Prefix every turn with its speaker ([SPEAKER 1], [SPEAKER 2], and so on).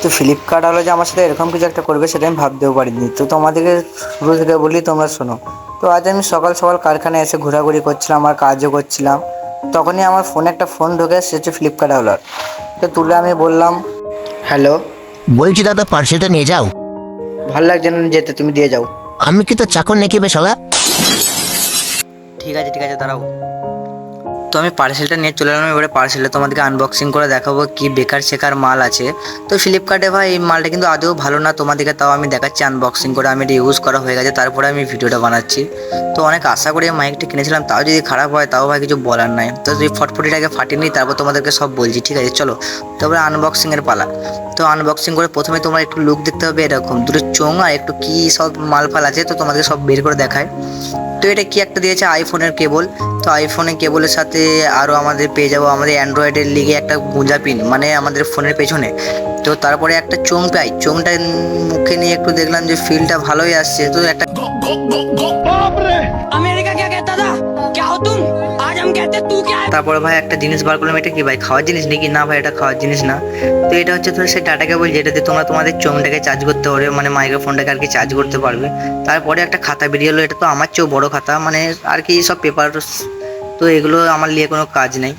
[SPEAKER 1] তো ফ্লিপকার্ট হলো যে আমার সাথে এরকম কিছু একটা করবে সেটা আমি ভাবতেও পারিনি। তো তোমাদেরকে শুরু থেকে বলি, তোমরা শোনো। তো আজ আমি সকাল সকাল কারখানায় এসে ঘোরাঘুরি করছিলাম, আমার কাজও করছিলাম। তখনই আমার ফোনে একটা ফোন ঢোকে, সে হচ্ছে ফ্লিপকার্ট হলার। তো তুলে আমি বললাম, হ্যালো।
[SPEAKER 2] বলছি দাদা, পার্সেলটা নিয়ে যাও।
[SPEAKER 1] ভাল লাগছে না যেতে, তুমি দিয়ে যাও।
[SPEAKER 2] আমি কি তো চাকর নাকি বে শালা?
[SPEAKER 1] ঠিক আছে ঠিক আছে, দাঁড়াও। তো আমি পার্সেলটা নিয়ে চলে এলাম। এবারে পার্সেলটা তোমাদেরকে আনবক্সিং করে দেখাবো কি বেকার শেখার মাল আছে। তো ফ্লিপকার্টে ভাই এই মালটা কিন্তু আদৌ ভালো না, তোমাদেরকে তাও আমি দেখাচ্ছি আনবক্সিং করে। আমি এটা ইউজ করা হয়ে গেছে, তারপরে আমি ভিডিওটা বানাচ্ছি। তো অনেক আশা করে মাইকটা কিনেছিলাম, তাও যদি খারাপ হয় তাও ভাই কিছু বলার নাই। তো যদি ফটফটিটাকে ফাটিয়ে নিই তারপর তোমাদেরকে সব বলছি, ঠিক আছে? চলো তারপরে আনবক্সিংয়ের পালা। তো আনবক্সিং করে প্রথমে তোমার একটু লুক দেখতে হবে এরকম, দুটো চোঙ আর একটু কি সব মালফাল আছে, তো তোমাদের সব বের করে দেখায়। তো এটা কি একটা দিয়েছে আইফোনের কেবল। তো আইফোনের কেবলের সাথে আরও আমাদের পেয়ে যাবো আমাদের অ্যান্ড্রয়েডের লিগে একটা গুঁজা পিন, মানে আমাদের ফোনের পেছনে। তো তারপরে একটা চোঙ পাই, চোঙটা মুখে নিয়ে একটু দেখলাম যে ফিলটা ভালোই আসছে। তো একটা
[SPEAKER 3] अमेरिका क्या कहता था? क्या हो तुम? आज हम कहते तू क्या है?
[SPEAKER 1] তারপরে ভাই একটা জিনিস বার করলাম, এটা কি ভাই খাওয়ার জিনিস নাকি? না ভাই, এটা খাওয়ার জিনিস না। তো এটা হচ্ছে তো সেই ডাটা কেবল, যেটাতে তোমরা তোমাদের চোঙটাকে চার্জ করতে পারবে, মানে মাইক্রোফোনটাকে আর কি চার্জ করতে পারবে। তারপরে একটা খাতা বেরিয়ে এলো, এটা তো আমার চেয়েও বড় খাতা, মানে আর কি সব পেপার। তো এগুলো আমার নিয়ে কোনো কাজ নেই।